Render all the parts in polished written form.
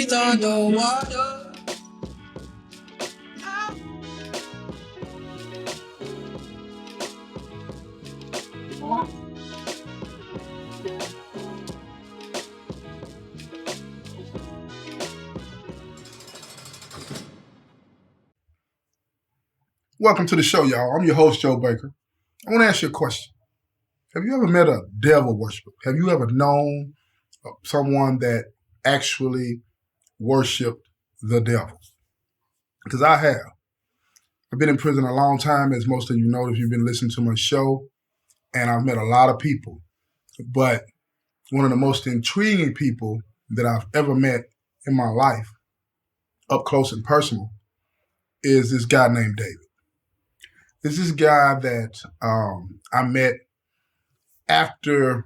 breathe underwater. Welcome to the show, y'all. I'm your host, Joe Baker. I want to ask you a question. Have you ever met a devil worshiper? Have you ever known someone that actually worshiped the devil? Because I have. I've been in prison a long time, as most of you know if you've been listening to my show, and I've met a lot of people. But one of the most intriguing people that I've ever met in my life, up close and personal, is this guy named David. This is guy that I met after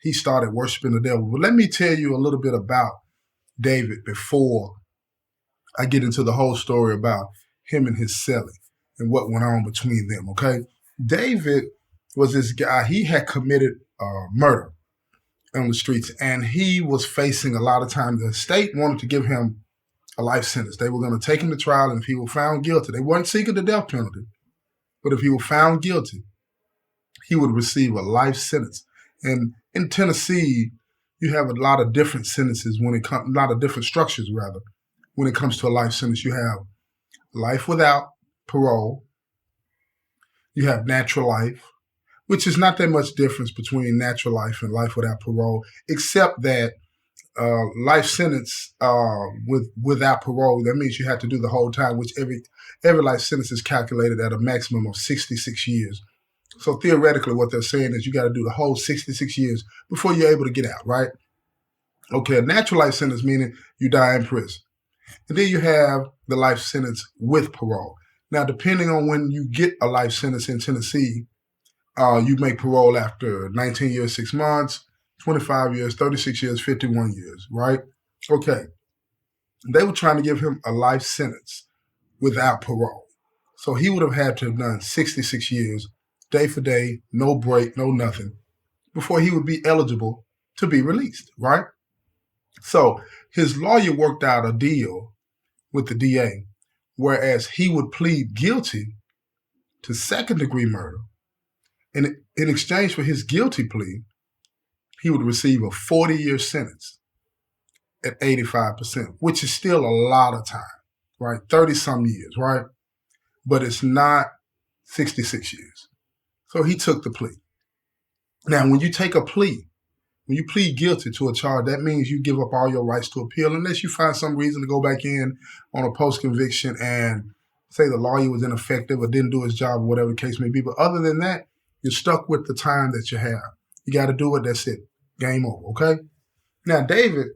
he started worshiping the devil. But let me tell you a little bit about David before I get into the whole story about him and his Celley and what went on between them, okay? David was this guy, he had committed murder on the streets, and he was facing a lot of time. The state wanted to give him a life sentence. They were going to take him to trial, and if he was found guilty, they weren't seeking the death penalty, but if he was found guilty, he would receive a life sentence. And in Tennessee, you have a lot of different sentences when it comes, a lot of different structures rather, when it comes to a life sentence. You have life without parole. You have natural life, which is not that much difference between natural life and life without parole, except that life sentence without parole, that means you have to do the whole time, which every life sentence is calculated at a maximum of 66 years. So theoretically, what they're saying is you got to do the whole 66 years before you're able to get out, right? Okay, a natural life sentence meaning you die in prison. And then you have the life sentence with parole. Now, depending on when you get a life sentence in Tennessee, you make parole after 19 years, 6 months, 25 years, 36 years, 51 years, right? Okay. They were trying to give him a life sentence without parole. So he would have had to have done 66 years, day for day, no break, no nothing, before he would be eligible to be released, right? So his lawyer worked out a deal with the DA, whereas he would plead guilty to second-degree murder. And in exchange for his guilty plea, he would receive a 40-year sentence at 85%, which is still a lot of time, right? 30-some years, right? But it's not 66 years. So he took the plea. Now, when you take a plea, when you plead guilty to a charge, that means you give up all your rights to appeal unless you find some reason to go back in on a post-conviction and say the lawyer was ineffective or didn't do his job or whatever the case may be. But other than that, you're stuck with the time that you have. You got to do it. That's it. Game over, okay? Now, David,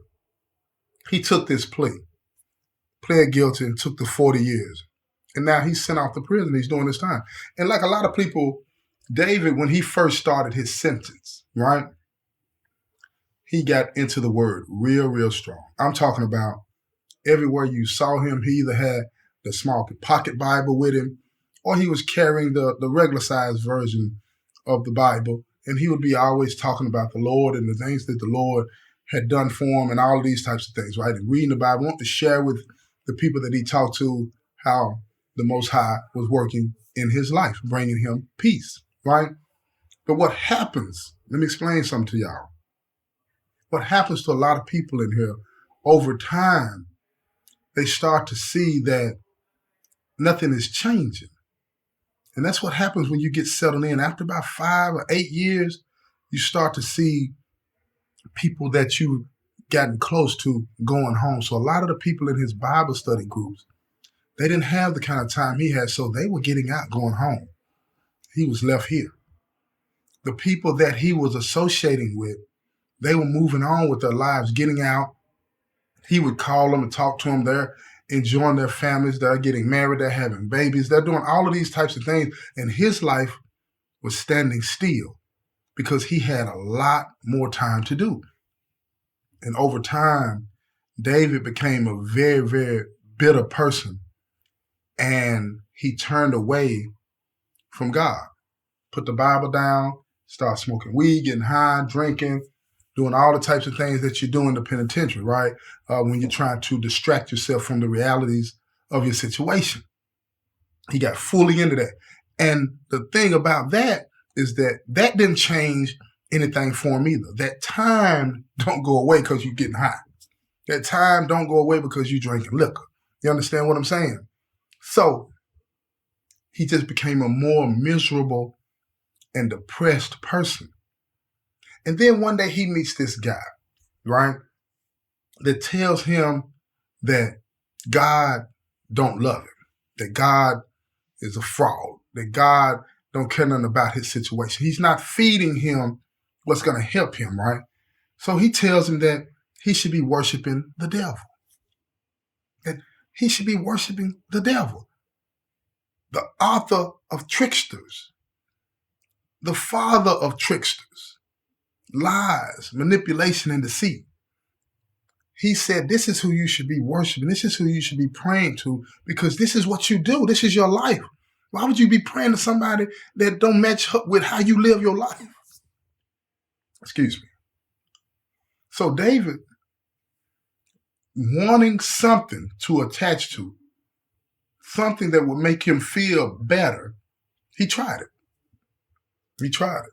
he took this plea, pled guilty, and took the 40 years. And now he's sent off to prison. He's doing his time. And like a lot of people, David, when he first started his sentence, right, he got into the word real strong. I'm talking about everywhere you saw him, he either had the small pocket Bible with him, or he was carrying the regular size version of the Bible. And he would be always talking about the Lord and the things that the Lord had done for him and all of these types of things, right? And reading the Bible, want to share with the people that he talked to how the Most High was working in his life, bringing him peace, right? But what happens, let me explain something to y'all. What happens to a lot of people in here, over time, they start to see that nothing is changing. And that's what happens when you get settled in. After about 5 or 8 years, you start to see people that you've gotten close to going home. So a lot of the people in his Bible study groups, they didn't have the kind of time he had, so they were getting out, going home. He was left here. The people that he was associating with, they were moving on with their lives, getting out. He would call them and talk to them. They're enjoying their families. They're getting married. They're having babies. They're doing all of these types of things. And his life was standing still because he had a lot more time to do. And over time, David became a very bitter person. And he turned away from God, put the Bible down, started smoking weed, getting high, drinking, doing all the types of things that you do in the penitentiary, right? When you're trying to distract yourself from the realities of your situation. He got fully into that. And the thing about that is that didn't change anything for him either. That time don't go away because you're getting high. That time don't go away because you're drinking liquor. You understand what I'm saying? So he just became a more miserable and depressed person. And then one day he meets this guy, right, that tells him that God don't love him, that God is a fraud, that God don't care nothing about his situation. He's not feeding him what's going to help him, right? So he tells him that he should be worshiping the devil. That he should be worshiping the devil, the author of tricksters, the father of tricksters, lies, manipulation, and deceit. He said, this is who you should be worshiping. This is who you should be praying to, because this is what you do. This is your life. Why would you be praying to somebody that don't match up with how you live your life? Excuse me. So David, wanting something to attach to, something that would make him feel better, he tried it. He tried it.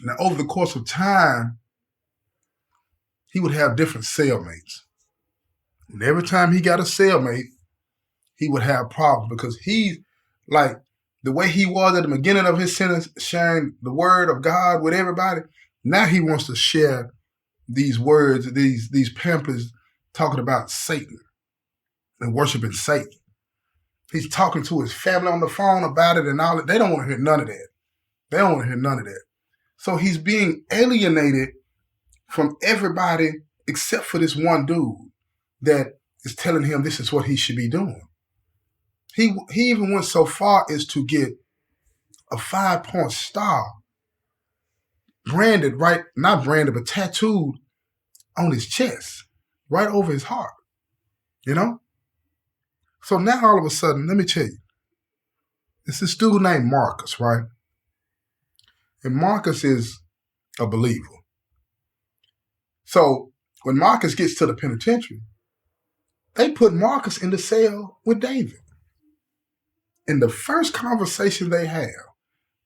Now, over the course of time, he would have different cellmates. And every time he got a cellmate, he would have problems because he, like the way he was at the beginning of his sentence, sharing the word of God with everybody, now he wants to share these words, these pamphlets talking about Satan and worshiping Satan. He's talking to his family on the phone about it and all that. They don't want to hear none of that. They don't want to hear none of that. So he's being alienated from everybody except for this one dude that is telling him this is what he should be doing. He even went so far as to get a 5-point star branded, right, not branded, but tattooed on his chest, right over his heart, you know? So now all of a sudden, let me tell you, it's this dude named Marcus, right? And Marcus is a believer. So when Marcus gets to the penitentiary, they put Marcus in the cell with David. In the first conversation they have,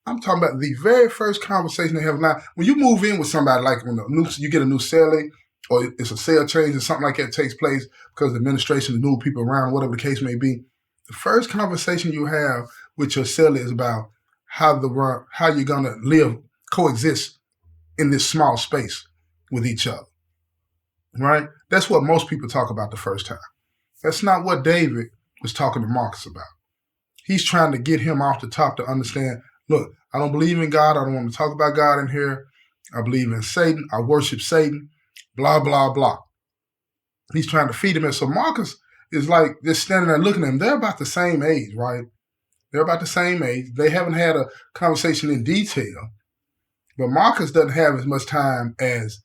I'm talking about the very first conversation they have. Now, when you move in with somebody, like when you get a new Celley, or it's a cell change or something like that takes place because the administration, the new people around, whatever the case may be, the first conversation you have with your Celley is about how you're going to coexist in this small space with each other, right? That's what most people talk about the first time. That's not what David was talking to Marcus about. He's trying to get him off the top to understand, look, I don't believe in God. I don't want to talk about God in here. I believe in Satan. I worship Satan, blah, blah, blah. He's trying to feed him. And so Marcus is like just standing there looking at him. They're about the same age, right? They're about the same age. They haven't had a conversation in detail. But Marcus doesn't have as much time as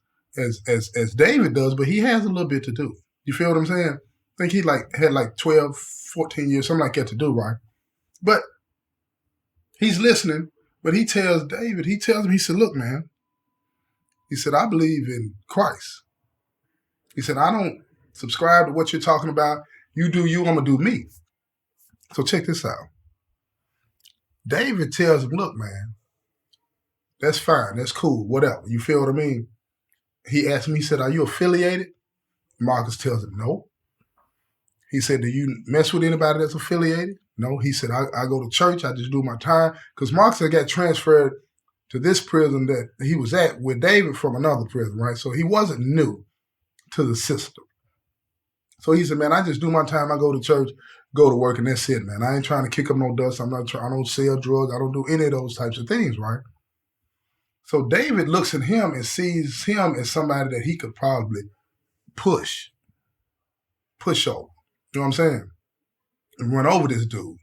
David does, but he has a little bit to do. You feel what I'm saying? I think he had 12, 14 years, something like that to do, right? But he's listening, but he tells David, he said, look, man, he said, I believe in Christ. He said, I don't subscribe to what you're talking about. You do you, I'm going to do me. So check this out. David tells him, look, man, that's fine. That's cool. Whatever. You feel what I mean? He asked me, he said, are you affiliated? Marcus tells him, no. He said, do you mess with anybody that's affiliated? No. He said, I go to church. I just do my time. Because Marcus had got transferred to this prison that he was at with David from another prison, right? So he wasn't new to the system. So he said, man, I just do my time. I go to church, go to work, and that's it, man. I ain't trying to kick up no dust. I don't sell drugs. I don't do any of those types of things, right? So David looks at him and sees him as somebody that he could probably push over. You know what I'm saying? And run over this dude.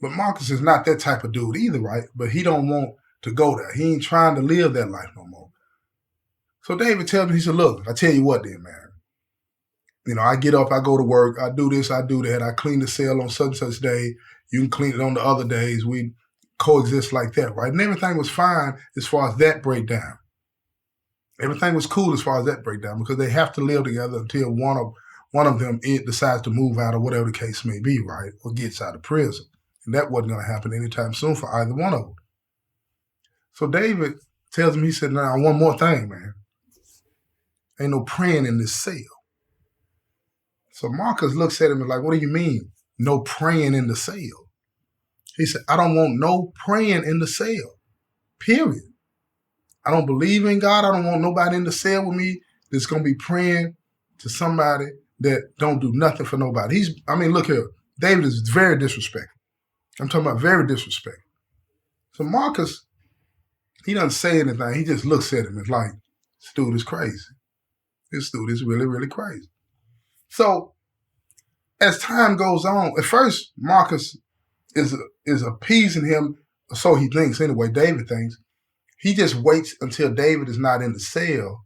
But Marcus is not that type of dude either, right? But he don't want to go there. He ain't trying to live that life no more. So David tells me, he said, look, I tell you what then, man. You know, I get up, I go to work, I do this, I do that. I clean the cell on such and such day. You can clean it on the other days. We coexist like that, right? And everything was fine as far as that breakdown. Everything was cool as far as that breakdown because they have to live together until one of them decides to move out or whatever the case may be, right, or gets out of prison. And that wasn't going to happen anytime soon for either one of them. So David tells him, he said, now, one more thing, man. Ain't no praying in this cell. So Marcus looks at him and like, what do you mean, no praying in the cell? He said, I don't want no praying in the cell, period. I don't believe in God. I don't want nobody in the cell with me that's going to be praying to somebody that don't do nothing for nobody. Look here. David is very disrespectful. I'm talking about very disrespectful. So Marcus, he doesn't say anything. He just looks at him and like, this dude is crazy. This dude is really, really crazy. So as time goes on, at first Marcus is appeasing him, so he thinks anyway, David thinks. He just waits until David is not in the cell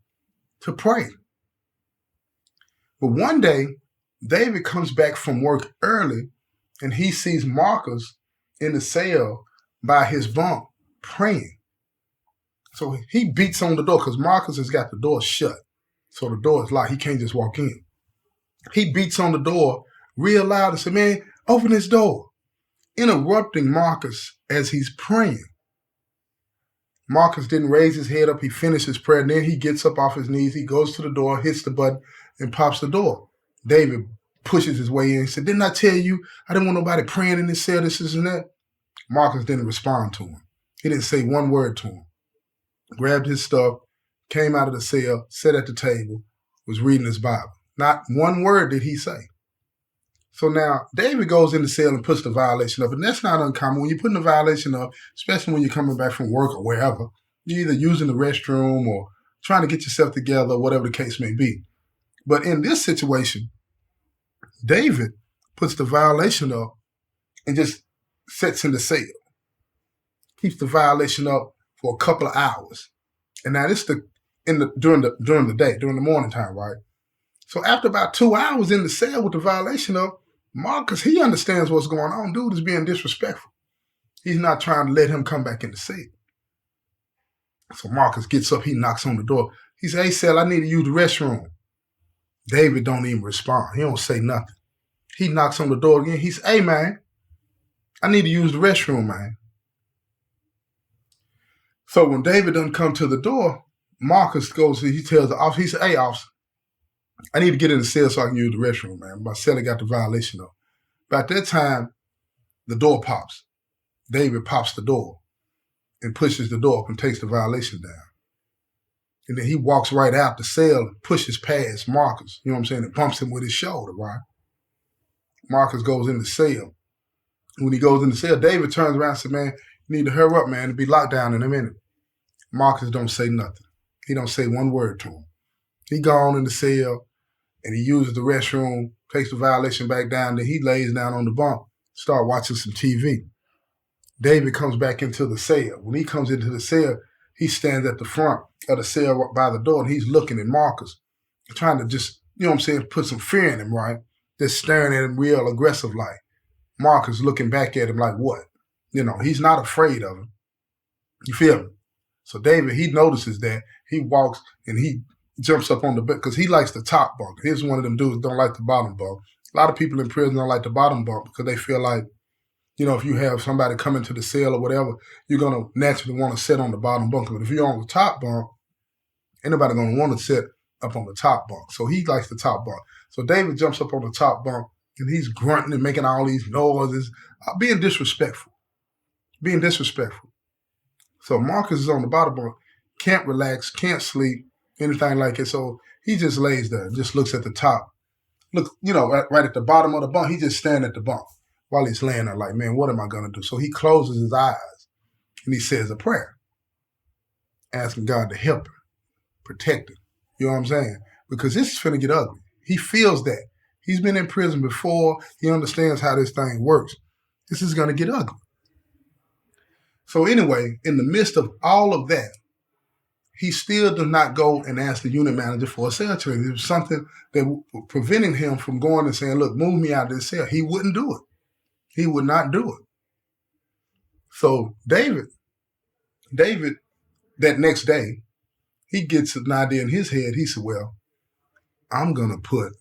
to pray. But one day, David comes back from work early and he sees Marcus in the cell by his bunk praying. So he beats on the door because Marcus has got the door shut. So the door is locked. He can't just walk in. He beats on the door real loud and says, man, open this door, interrupting Marcus as he's praying. Marcus didn't raise his head up. He finished his prayer. And then he gets up off his knees. He goes to the door, hits the button, and pops the door. David pushes his way in. He said, didn't I tell you I didn't want nobody praying in this cell, this and that? Marcus didn't respond to him. He didn't say one word to him. Grabbed his stuff, came out of the cell, sat at the table, was reading his Bible. Not one word did he say. So now David goes in the cell and puts the violation up. And that's not uncommon. When you're putting the violation up, especially when you're coming back from work or wherever, you're either using the restroom or trying to get yourself together, whatever the case may be. But in this situation, David puts the violation up and just sits in the cell. Keeps the violation up for a couple of hours. And now this during the day, during the morning time, right? So after about 2 hours in the cell with the violation up, Marcus, he understands what's going on. Dude is being disrespectful. He's not trying to let him come back in the cell. So Marcus gets up, he knocks on the door. He says, hey, Cell, I need to use the restroom. David don't even respond. He don't say nothing. He knocks on the door again. He says, hey, man, I need to use the restroom, man. So when David doesn't come to the door, Marcus goes, he tells the officer, he said, hey, officer, I need to get in the cell so I can use the restroom, man. My Celley got the violation up. By that time, the door pops. David pops the door and pushes the door up and takes the violation down. And then he walks right out the cell and pushes past Marcus, you know what I'm saying, and bumps him with his shoulder, right? Marcus goes in the cell. When he goes in the cell, David turns around and says, man, you need to hurry up, man. It'll be locked down in a minute. Marcus don't say nothing. He don't say one word to him. He gone in the cell and he uses the restroom, takes the violation back down, then he lays down on the bunk, start watching some TV. David comes back into the cell. When he comes into the cell, he stands at the front of the cell by the door and he's looking at Marcus, trying to just, you know what I'm saying, put some fear in him, right? Just staring at him real aggressive like. Marcus looking back at him like what? You know, he's not afraid of him. You feel me? So David, he notices that. He walks and he jumps up on the bed because he likes the top bunk. Here's one of them dudes don't like the bottom bunk. A lot of people in prison don't like the bottom bunk because they feel like, you know, if you have somebody come into the cell or whatever, you're going to naturally want to sit on the bottom bunk. But if you're on the top bunk, ain't nobody going to want to sit up on the top bunk. So he likes the top bunk. So David jumps up on the top bunk and he's grunting and making all these noises, being disrespectful. So Marcus is on the bottom bunk, can't relax, can't sleep, anything like it. So he just lays there and just looks at the top. Look, you know, right at the bottom of the bunk, he's just standing at the bunk while he's laying there like, man, what am I going to do? So he closes his eyes and he says a prayer, asking God to help him, protect him. You know what I'm saying? Because this is finna get ugly. He feels that. He's been in prison before. He understands how this thing works. This is going to get ugly. So anyway, in the midst of all of that, he still does not go and ask the unit manager for a cell change. It was something that was preventing him from going and saying, look, move me out of this cell. He wouldn't do it. He would not do it. So David, that next day, he gets an idea in his head. He said, well, I'm going to put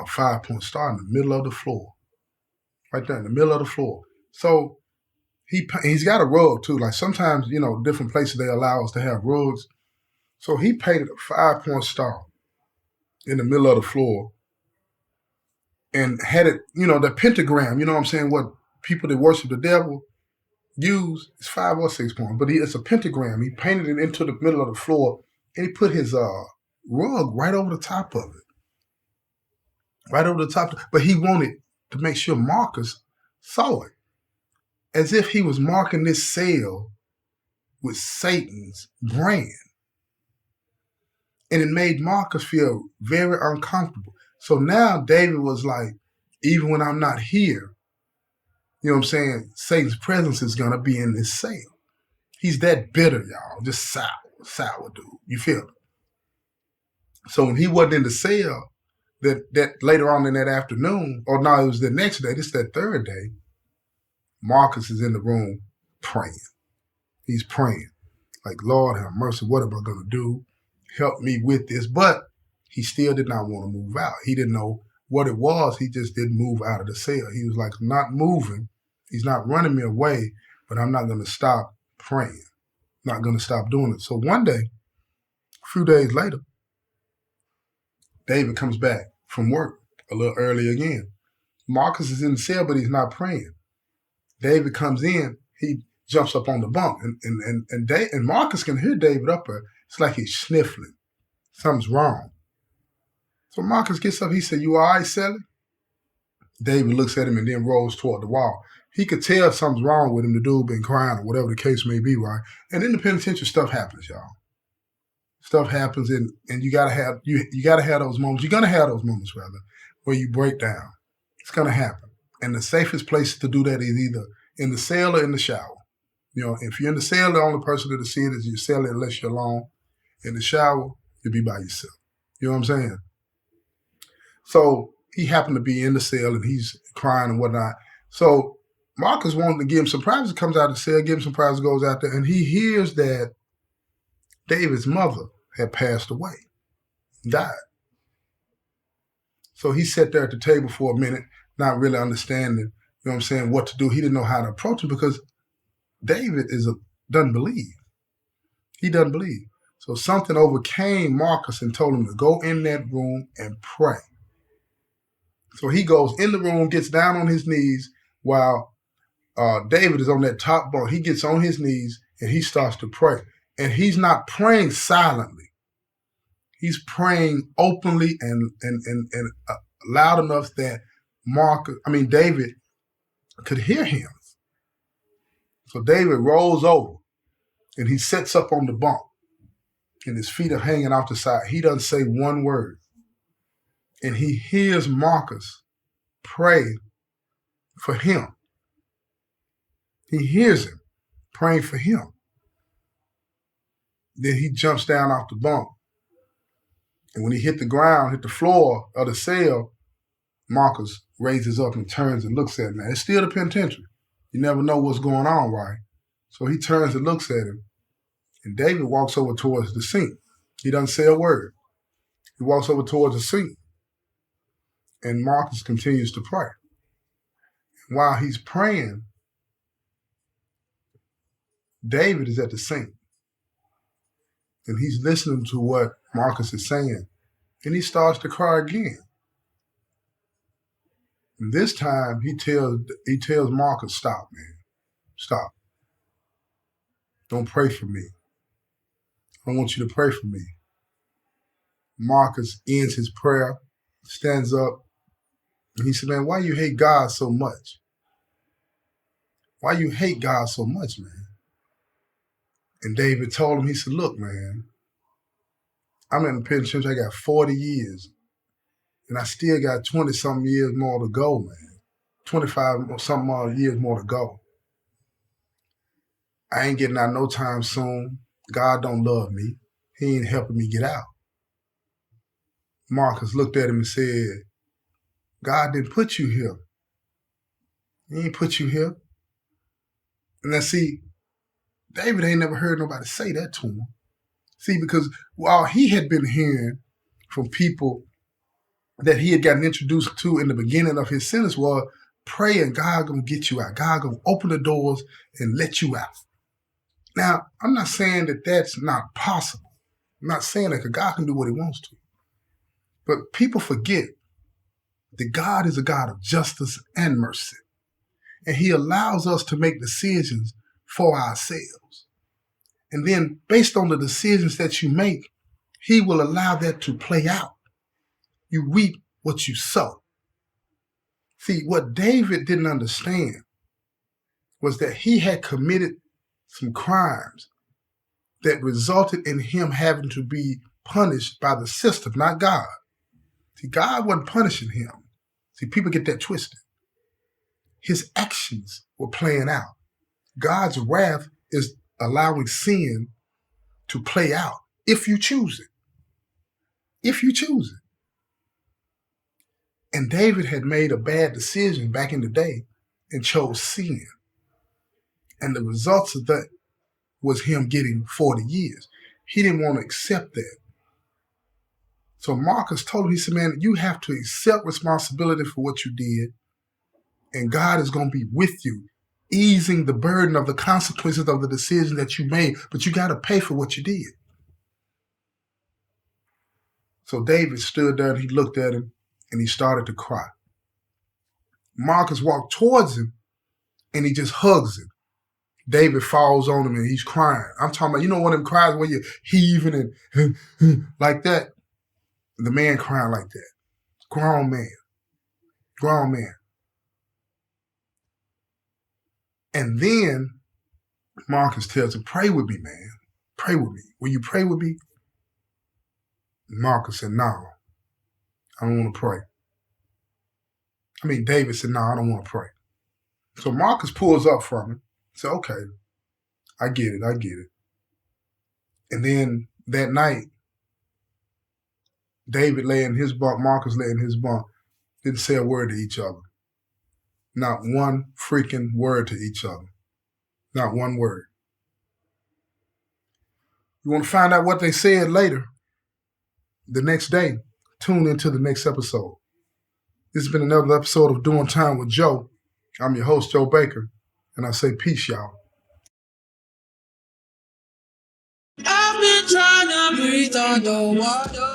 a 5-point star in the middle of the floor. Right there in the middle of the floor. So he's got a rug too. Like sometimes, different places they allow us to have rugs. So he painted a 5-point star in the middle of the floor and had it, the pentagram, you know what I'm saying, what people that worship the devil use is 5 or 6 points, but it's a pentagram. He painted it into the middle of the floor and he put his rug right over the top of it. Right over the top. But he wanted to make sure Marcus saw it. As if he was marking this cell with Satan's brand. And it made Marcus feel very uncomfortable. So now David was like, even when I'm not here, you know what I'm saying, Satan's presence is going to be in this cell. He's that bitter, y'all. Just sour dude. You feel it? So when he wasn't in the cell, that later on in that afternoon, or no, it was the next day, this is that third day, Marcus is in the room praying. He's praying. Like, Lord have mercy, what am I going to do? Help me with this. But he still did not want to move out. He didn't know what it was. He just didn't move out of the cell. He was like, I'm not moving. He's not running me away, but I'm not going to stop praying. Not going to stop doing it. So one day, a few days later, David comes back from work a little early again. Marcus is in the cell, but he's not praying. David comes in. He jumps up on the bunk, and Marcus can hear David up there. It's like he's sniffling. Something's wrong. So Marcus gets up. He said, "You all right, Celley?" David looks at him and then rolls toward the wall. He could tell something's wrong with him. The dude been crying or whatever the case may be, right? And in the penitentiary, stuff happens, y'all. Stuff happens, and you gotta have those moments. You're gonna have those moments, rather, where you break down. It's gonna happen, and the safest place to do that is either in the cell or in the shower. If you're in the cell, the only person that'll see it is your cell unless you're alone. In the shower, you'll be by yourself. You know what I'm saying? So he happened to be in the cell and he's crying and whatnot. So Marcus wanted to give him some privacy, comes out of the cell, gives him some privacy, goes out there, and he hears that David's mother had passed away, died. So he sat there at the table for a minute, not really understanding, what to do. He didn't know how to approach him because David doesn't believe. He doesn't believe. So something overcame Marcus and told him to go in that room and pray. So he goes in the room, gets down on his knees while David is on that top bunk. He gets on his knees and he starts to pray. And he's not praying silently. He's praying openly and loud enough that David could hear him. So David rolls over and he sits up on the bunk and his feet are hanging out the side. He doesn't say one word. And he hears Marcus pray for him. He hears him praying for him. Then he jumps down off the bunk. And when he hit the floor of the cell, Marcus raises up and turns and looks at him. Now, it's still the penitentiary. You never know what's going on, right? So he turns and looks at him. And David walks over towards the sink. He doesn't say a word. He walks over towards the sink. And Marcus continues to pray. And while he's praying, David is at the sink. And he's listening to what Marcus is saying. And he starts to cry again. And this time he tells Marcus, "Stop, man. Stop. Don't pray for me. I don't want you to pray for me." Marcus ends his prayer, stands up, and he said, "Man, why you hate God so much? Why you hate God so much, man?" And David told him, he said, "Look, man, I'm in the penitentiary. I got 40 years, and I still got 20-something years more to go, man. 25-something more years more to go. I ain't getting out no time soon. God don't love me. He ain't helping me get out." Marcus looked at him and said, "God didn't put you here. He ain't put you here." And now see, David ain't never heard nobody say that to him. See, because while he had been hearing from people that he had gotten introduced to in the beginning of his sentence was pray and God gonna get you out. God gonna open the doors and let you out. Now, I'm not saying that that's not possible. I'm not saying that because God can do what he wants to. But people forget that God is a God of justice and mercy. And he allows us to make decisions for ourselves. And then based on the decisions that you make, he will allow that to play out. You reap what you sow. See, what David didn't understand was that he had committed some crimes that resulted in him having to be punished by the system, not God. See, God wasn't punishing him. See, people get that twisted. His actions were playing out. God's wrath is allowing sin to play out if you choose it. If you choose it. And David had made a bad decision back in the day and chose sin. And the results of that was him getting 40 years. He didn't want to accept that. So Marcus told him, he said, man, you have to accept responsibility for what you did, and God is going to be with you, easing the burden of the consequences of the decision that you made, but you got to pay for what you did. So David stood there and he looked at him and he started to cry. Marcus walked towards him and he just hugs him. David falls on him and he's crying. I'm talking about, you know, one of them cries where you're heaving and like that. The man crying like that. Grown man. Grown man. And then Marcus tells him, pray with me, man. Pray with me. Will you pray with me? Marcus said, no, I don't want to pray. David said, no, I don't want to pray. So Marcus pulls up from him. Said, okay, I get it. And then that night, David lay in his bunk, Marcus lay in his bunk, didn't say a word to each other. Not one freaking word to each other. Not one word. You want to find out what they said later, the next day, tune into the next episode. This has been another episode of Doing Time with Joe. I'm your host, Joe Baker, and I say peace, y'all. I've been trying to breathe on the water.